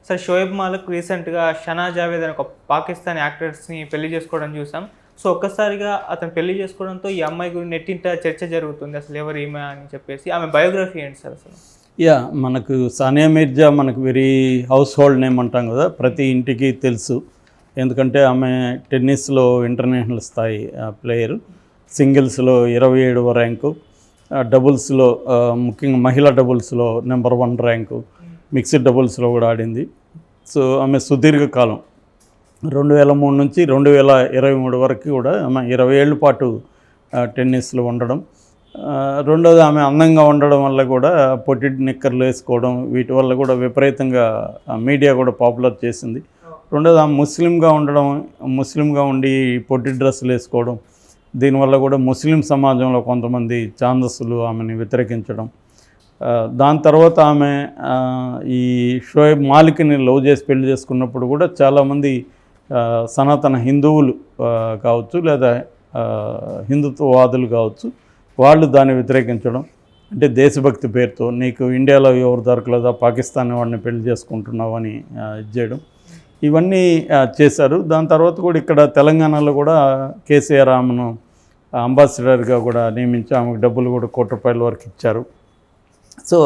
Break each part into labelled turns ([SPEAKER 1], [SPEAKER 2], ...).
[SPEAKER 1] Sir Shoaib Malik రీసెంట్గా షనా జావేద్ అనే ఒక పాకిస్తానీ యాక్టర్స్ని పెళ్లి చేసుకోవడం చూసాం. సో ఒక్కసారిగా అతను పెళ్లి చేసుకోవడంతో ఈ అమ్మాయి గురించి నెట్టింట చర్చ జరుగుతుంది. అసలు ఎవరు ఈమె అని చెప్పేసి ఆమె బయోగ్రఫీ ఏంటి సార్ అసలు?
[SPEAKER 2] మనకు సానియా మీర్జా మనకు వెరీ హౌస్ హోల్డ్ నేమ్ అంటాం కదా, ప్రతి ఇంటికి తెలుసు. ఎందుకంటే ఆమె టెన్నిస్లో ఇంటర్నేషనల్ స్థాయి ప్లేయరు, సింగిల్స్లో 27వ ర్యాంకు, డబుల్స్లో ముఖ్యంగా మహిళా డబుల్స్లో నెంబర్ 1 ర్యాంకు, మిక్స్డ్ డబుల్స్లో కూడా ఆడింది. సో ఆమె సుదీర్ఘకాలం 2003 నుంచి 2023 వరకు కూడా ఆమె 20 ఏళ్ళ పాటు టెన్నిస్లో ఉండడం. రెండోది ఆమె అందంగా ఉండడం వల్ల కూడా పొట్టి నిక్కర్లు వేసుకోవడం, వీటి వల్ల కూడా విపరీతంగా మీడియా కూడా పాపులర్ చేసింది. రెండోది ఆమె ముస్లింగా ఉండి పొట్టి డ్రెస్సులు వేసుకోవడం, దీనివల్ల కూడా ముస్లిం సమాజంలో కొంతమంది ఛాందస్సులు ఆమెని వ్యతిరేకించడం. దాని తర్వాత ఆమె ఈ షోయబ్ మాలిక్ని లవ్ చేసి పెళ్లి చేసుకున్నప్పుడు కూడా చాలామంది సనాతన హిందువులు కావచ్చు లేదా హిందుత్వవాదులు కావచ్చు, వాళ్ళు దాన్ని వ్యతిరేకించడం. అంటే దేశభక్తి పేరుతో నీకు ఇండియాలో ఎవరు దొరకలేదా, పాకిస్తాన్ వాడిని పెళ్లి చేసుకుంటున్నావు అని ఇది చేయడం, ఇవన్నీ చేశారు. దాని తర్వాత కూడా ఇక్కడ తెలంగాణలో కూడా కేసీఆర్ ఆమెను అంబాసిడర్గా కూడా నియమించి ఆమెకు డబ్బులు కూడా ₹1,00,00,000 వరకు ఇచ్చారు. సో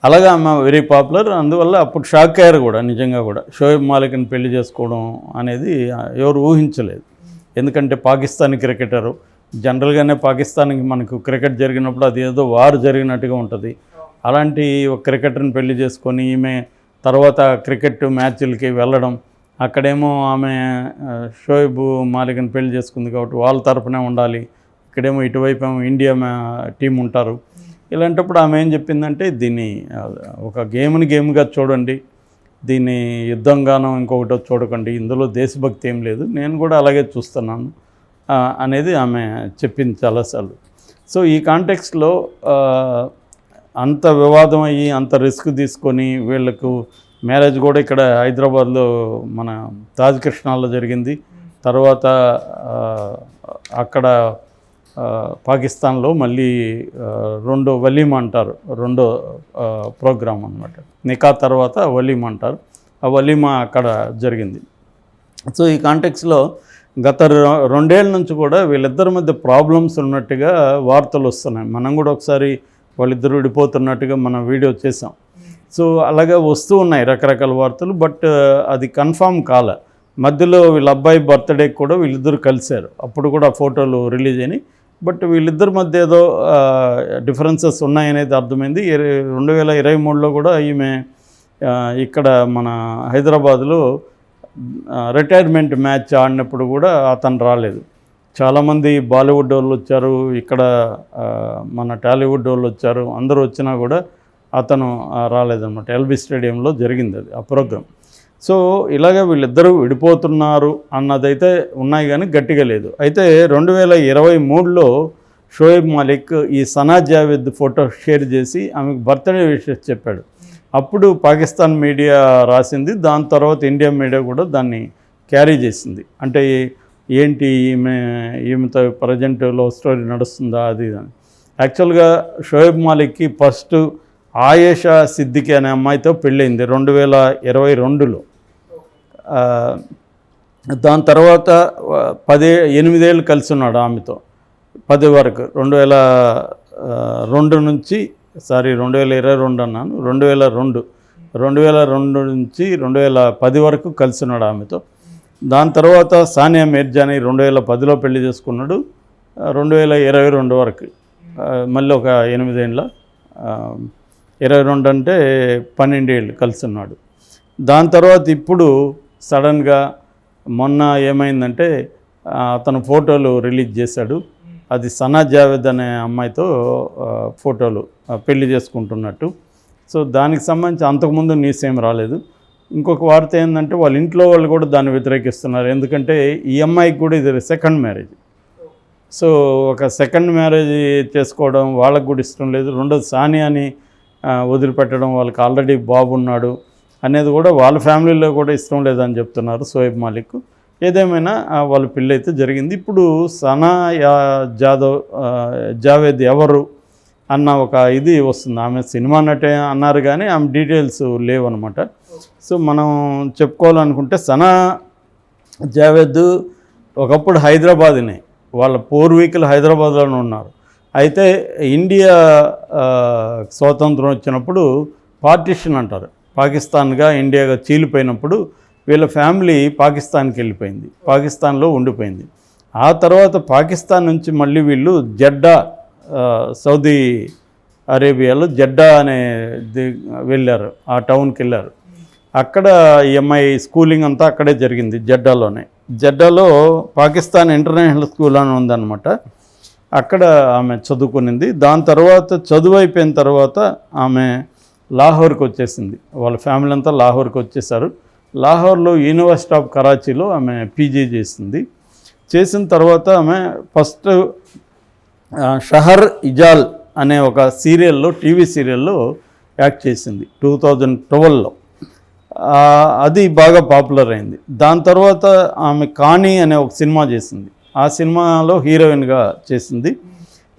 [SPEAKER 2] అలాగా ఆమె వెరీ పాపులర్. అందువల్ల అప్పుడు షాక్ అయ్యారు కూడా, నిజంగా కూడా షోయబ్ మాలిక్ని పెళ్లి చేసుకోవడం అనేది ఎవరు ఊహించలేదు. ఎందుకంటే పాకిస్తానీ క్రికెటరు, జనరల్గానే పాకిస్తాన్కి మనకు క్రికెట్ జరిగినప్పుడు అది ఏదో వారు జరిగినట్టుగా ఉంటుంది. అలాంటి ఒక క్రికెటర్ని పెళ్లి చేసుకొని ఈమె తర్వాత క్రికెట్ మ్యాచ్లకి వెళ్ళడం, అక్కడేమో ఆమె షోయబ్ మాలిక్ని పెళ్లి చేసుకుంది కాబట్టి వాళ్ళ తరపునే ఉండాలి, ఇక్కడేమో ఇటువైపు ఏమో ఇండియా టీం ఉంటారు. ఇలాంటప్పుడు ఆమె ఏం చెప్పిందంటే, దీన్ని ఒక గేమ్గా చూడండి, దీన్ని యుద్ధంగానో ఇంకొకటో చూడకండి, ఇందులో దేశభక్తి ఏం లేదు, నేను కూడా అలాగే చూస్తున్నాను అనేది ఆమె చెప్పింది చాలాసార్లు. సో ఈ కాంటెక్స్ట్లో అంత వివాదం అయ్యి అంత రిస్క్ తీసుకొని వీళ్ళకు మ్యారేజ్ కూడా ఇక్కడ హైదరాబాద్లో మన తాజ్ కృష్ణాలో జరిగింది. తర్వాత అక్కడ పాకిస్తాన్లో మళ్ళీ రెండో వలీమా అంటారు, రెండో ప్రోగ్రాం అనమాట. నికా తర్వాత వలీమా అంటారు, ఆ వలీమా అక్కడ జరిగింది. సో ఈ కాంటెక్స్లో గత 2 ఏళ్ళ నుంచి కూడా వీళ్ళిద్దరి మధ్య ప్రాబ్లమ్స్ ఉన్నట్టుగా వార్తలు వస్తున్నాయి. మనం కూడా ఒకసారి వాళ్ళిద్దరు విడిపోతున్నట్టుగా మనం వీడియో చేసాం. సో అలాగే వస్తూ ఉన్నాయి రకరకాల వార్తలు, బట్ అది కన్ఫామ్ కాలే. మధ్యలో వీళ్ళ అబ్బాయి బర్త్డేకి కూడా వీళ్ళిద్దరు కలిశారు, అప్పుడు కూడా ఫోటోలు రిలీజ్ అయినాయి. బట్ వీళ్ళిద్దరి మధ్య ఏదో డిఫరెన్సెస్ ఉన్నాయనేది అర్థమైంది. 2023లో కూడా ఈమె ఇక్కడ మన హైదరాబాద్లో రిటైర్మెంట్ మ్యాచ్ ఆడినప్పుడు కూడా అతను రాలేదు. చాలామంది బాలీవుడ్ వాళ్ళు వచ్చారు, ఇక్కడ మన టాలీవుడ్ వాళ్ళు వచ్చారు, అందరూ వచ్చినా కూడా అతను రాలేదన్నమాట. ఎల్బీ స్టేడియంలో జరిగింది అది ఆ ప్రోగ్రాం. సో ఇలాగ వీళ్ళిద్దరూ విడిపోతున్నారు అన్నదైతే ఉన్నాయి కానీ గట్టిగా లేదు. అయితే 2023లో షోయబ్ మాలిక్ ఈ సనా జావేద్ ఫోటో షేర్ చేసి ఆమెకు బర్త్డే విషెస్ చెప్పాడు. అప్పుడు పాకిస్తాన్ మీడియా రాసింది, దాని తర్వాత ఇండియా మీడియా కూడా దాన్ని క్యారీ చేసింది. అంటే ఏంటి ఈమెతో ప్రజెంట్ లవ్ స్టోరీ నడుస్తుందా అది అని. యాక్చువల్గా షోయబ్ మాలిక్కి ఫస్ట్ ఆయేషా సిద్దికి అనే అమ్మాయితో పెళ్ళయింది 2022లో. దాని తర్వాత 8 ఏళ్ళు కలిసి ఉన్నాడు ఆమెతో 10 వరకు. 2022 నుంచి 2022 అన్నాను, 2002 నుంచి 2010 వరకు కలిసి ఉన్నాడు ఆమెతో. దాని తర్వాత సానియా మీర్జాని 2010లో పెళ్లి చేసుకున్నాడు, 2022 వరకు, మళ్ళీ ఒక 8 ఏళ్ళ, 22 అంటే 12 ఏళ్ళు కలిసి ఉన్నాడు. దాని తర్వాత ఇప్పుడు సడన్గా మొన్న ఏమైందంటే అతను ఫోటోలు రిలీజ్ చేశాడు. అది సనా జావేద్ అనే అమ్మాయితో ఫోటోలు పెళ్లి చేసుకుంటున్నట్టు. సో దానికి సంబంధించి అంతకుముందు న్యూస్ ఏం రాలేదు. ఇంకొక వార్త ఏంటంటే వాళ్ళ ఇంట్లో వాళ్ళు కూడా దాన్ని వ్యతిరేకిస్తున్నారు. ఎందుకంటే ఈ అమ్మాయికి కూడా ఇది సెకండ్ మ్యారేజ్. సో ఒక సెకండ్ మ్యారేజ్ చేసుకోవడం వాళ్ళకు కూడా ఇష్టం లేదు. రెండోది సానియాని వదిలిపెట్టడం, వాళ్ళకి ఆల్రెడీ బాబు ఉన్నాడు అనేది కూడా వాళ్ళ ఫ్యామిలీలో కూడా ఇష్టం లేదని చెప్తున్నారు షోయబ్ మాలిక్. ఏదేమైనా వాళ్ళ పెళ్ళి అయితే జరిగింది. ఇప్పుడు సనా జావేద్ ఎవరు అన్న ఒక ఇది వస్తుంది. ఆమె సినిమా నటే అన్నారు కానీ ఆమె డీటెయిల్స్ లేవన్నమాట. సో మనం చెప్పుకోవాలనుకుంటే సనా జావేద్ ఒకప్పుడు హైదరాబాద్నే, వాళ్ళ పూర్వీకులు హైదరాబాద్లోనే ఉన్నారు. అయితే ఇండియా స్వాతంత్రం వచ్చినప్పుడు పార్టిషన్ అంటారు, పాకిస్తాన్గా ఇండియాగా చీలిపోయినప్పుడు వీళ్ళ ఫ్యామిలీ పాకిస్తాన్కి వెళ్ళిపోయింది, పాకిస్తాన్లో ఉండిపోయింది. ఆ తర్వాత పాకిస్తాన్ నుంచి మళ్ళీ వీళ్ళు జెడ్డా, సౌదీ అరేబియాలో జెడ్డా అనే వెళ్ళారు, ఆ టౌన్కి వెళ్ళారు. అక్కడ ఎంఐ స్కూలింగ్ అంతా అక్కడే జరిగింది, జెడ్డాలోనే. జెడ్డాలో పాకిస్తాన్ ఇంటర్నేషనల్ స్కూల్ అని ఉందన్నమాట. అక్కడ ఆమె చదువుకునింది. దాని తర్వాత చదువు అయిపోయిన తర్వాత ఆమె లాహోర్కి వచ్చేసింది. వాళ్ళ ఫ్యామిలీ అంతా లాహోర్కి వచ్చేసారు. లాహోర్లో యూనివర్సిటీ ఆఫ్ కరాచీలో ఆమె పీజీ చేసింది. చేసిన తర్వాత ఆమె ఫస్ట్ షహర్ ఇజాల్ అనే ఒక సీరియల్లో, టీవీ సీరియల్లో యాక్ట్ చేసింది 2012లో. అది బాగా పాపులర్ అయింది. దాని తర్వాత ఆమె కాణి అనే ఒక సినిమా చేసింది. ఆ సినిమాలో హీరోయిన్గా చేసింది.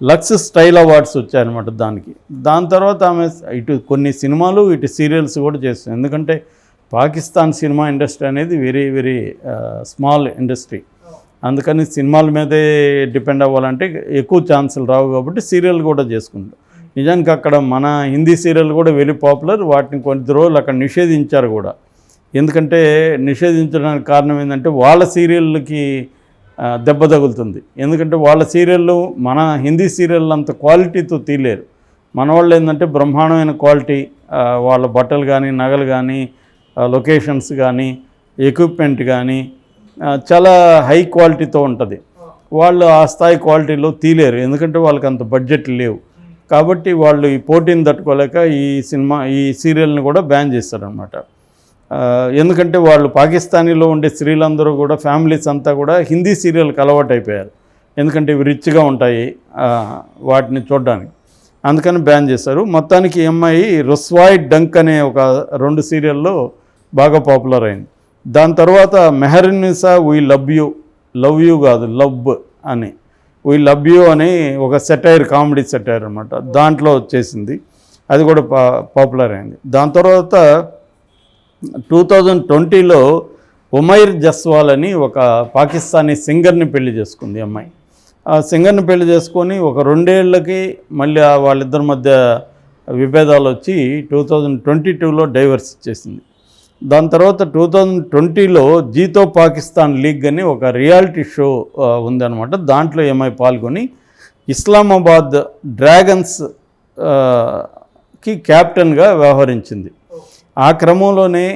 [SPEAKER 2] లక్స్ స్టైల్ అవార్డ్స్ వచ్చాయన్నమాట దానికి. దాని తర్వాత ఆమె ఇటు కొన్ని సినిమాలు, ఇటు సీరియల్స్ కూడా చేస్తుంది. ఎందుకంటే పాకిస్తాన్ సినిమా ఇండస్ట్రీ అనేది వెరీ వెరీ స్మాల్ ఇండస్ట్రీ. అందుకని సినిమాల మీదే డిపెండ్ అవ్వాలంటే ఎక్కువ ఛాన్సులు రావు, కాబట్టి సీరియల్ కూడా చేసుకుంటాం. నిజానికి అక్కడ మన హిందీ సీరియల్ కూడా వెరీ పాపులర్. వాటిని కొద్ది రోజులు అక్కడ నిషేధించారు కూడా. ఎందుకంటే నిషేధించడానికి కారణం ఏంటంటే వాళ్ళ సీరియల్కి దెబ్బ తగులుతుంది. ఎందుకంటే వాళ్ళ సీరియళ్ళు మన హిందీ సీరియల్ అంత క్వాలిటీతో తీయలేరు. మన వాళ్ళు ఏంటంటే బ్రహ్మాండమైన క్వాలిటీ, వాళ్ళ బట్టలు కానీ, నగలు కానీ, లొకేషన్స్ కానీ, ఎక్విప్మెంట్ కానీ చాలా హై క్వాలిటీతో ఉంటుంది. వాళ్ళు ఆ స్థాయి క్వాలిటీలో తీయలేరు, ఎందుకంటే వాళ్ళకి అంత బడ్జెట్ లేవు. కాబట్టి వాళ్ళు ఈ పోటీని తట్టుకోలేక ఈ సీరియల్ని కూడా బ్యాన్ చేస్తారనమాట. ఎందుకంటే వాళ్ళు పాకిస్తానీలో ఉండే స్త్రీలందరూ కూడా, ఫ్యామిలీస్ అంతా కూడా హిందీ సీరియల్కి అలవాటు అయిపోయారు. ఎందుకంటే ఇవి రిచ్గా ఉంటాయి వాటిని చూడడానికి, అందుకని బ్యాన్ చేశారు. మొత్తానికి ఎంఐ రుస్వాయ్ డంక్ అనే ఒక 2 సీరియల్లో బాగా పాపులర్ అయింది. దాని తర్వాత మెహరునిసా వీ లవ్ యూ కాదు లవ్ అని, వీ లవ్ యూ అని ఒక సెటైర్, కామెడీ సెటైర్ అనమాట, దాంట్లో వచ్చేసింది. అది కూడా పాపులర్ అయింది. దాని తర్వాత 2020లో ఉమైర్ జస్వాల్ అని ఒక పాకిస్తానీ సింగర్ని పెళ్లి చేసుకుంది అమ్మాయి. ఆ సింగర్ని పెళ్లి చేసుకొని ఒక 2 ఏళ్ళకి మళ్ళీ వాళ్ళిద్దరి మధ్య విభేదాలు వచ్చి 2022లో డైవర్స్ ఇచ్చేసింది. దాని తర్వాత 2020లో జీతో పాకిస్తాన్ లీగ్ అని ఒక రియాలిటీ షో ఉందన్నమాట. దాంట్లో ఎంఐ పాల్గొని ఇస్లామాబాద్ డ్రాగన్స్ కి క్యాప్టెన్గా వ్యవహరించింది. ఆ క్రమంలోనే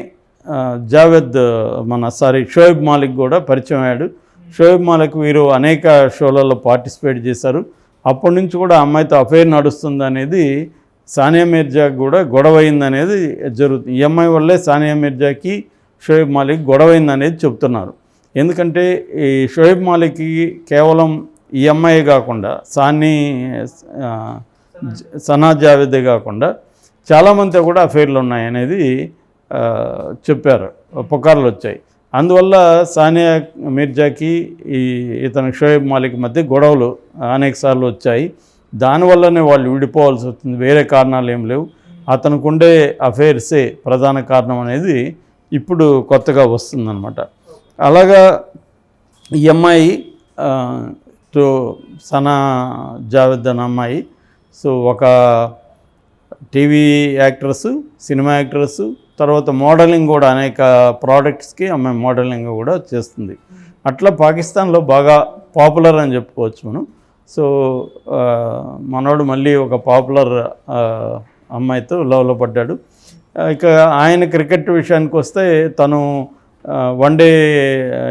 [SPEAKER 2] షోయబ్ మాలిక్ కూడా పరిచయం అయ్యాడు. షోయబ్ మాలిక్ వీరు అనేక షోలలో పార్టిసిపేట్ చేశారు. అప్పటి నుంచి కూడా అమ్మాయితో అఫైర్ నడుస్తుంది అనేది, సానియా మీర్జా కూడా గొడవైంది అనేది జరుగుతుంది. ఈ అమ్మాయి వల్లే సానియా మీర్జాకి షోయబ్ మాలిక్ గొడవైంది అనేది చెప్తున్నారు. ఎందుకంటే ఈ షోయబ్ మాలిక్కి కేవలం ఈ అమ్మాయి కాకుండా, సనా జావేదే కాకుండా చాలామంది కూడా అఫైర్లు ఉన్నాయనేది చెప్పారు, పుకార్లు వచ్చాయి. అందువల్ల సానియా మీర్జాకి ఇతను షోయబ్ మాలిక్ మధ్య గొడవలు అనేకసార్లు వచ్చాయి. దానివల్లనే వాళ్ళు విడిపోవాల్సి వస్తుంది, వేరే కారణాలు ఏం లేవు. అతనికి ఉండే అఫైర్సే ప్రధాన కారణం అనేది ఇప్పుడు కొత్తగా వస్తుందన్నమాట. అలాగా ఈ అమ్మాయి సనా జావేద్ అనే అమ్మాయి ఒక టీవీ యాక్ట్రెస్, సినిమా యాక్ట్రెస్, తర్వాత మోడలింగ్ కూడా, అనేక ప్రోడక్ట్స్కి అమ్మాయి మోడలింగ్ కూడా చేస్తుంది. అట్లా పాకిస్తాన్లో బాగా పాపులర్ అని చెప్పుకోవచ్చు మనం. సో మనోడు మళ్ళీ ఒక పాపులర్ అమ్మాయితో లవ్లో పడ్డాడు. ఇక ఆయన క్రికెట్ విషయానికి వస్తే తను వన్డే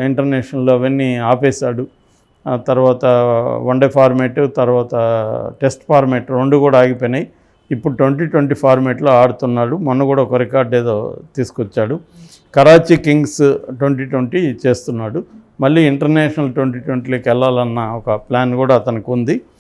[SPEAKER 2] ఇంటర్నేషనల్ అవన్నీ ఆపేశాడు. తర్వాత వన్డే ఫార్మేట్, తర్వాత టెస్ట్ ఫార్మేట్ 2 కూడా ఆగిపోయినాయి. ఇప్పుడు 2020 ఫార్మేట్లో ఆడుతున్నాడు. మొన్న కూడా ఒక రికార్డ్ ఏదో తీసుకొచ్చాడు. కరాచీ కింగ్స్ 2020 చేస్తున్నాడు. మళ్ళీ ఇంటర్నేషనల్ 2020లోకి వెళ్ళాలన్న ఒక ప్లాన్ కూడా అతనికి ఉంది.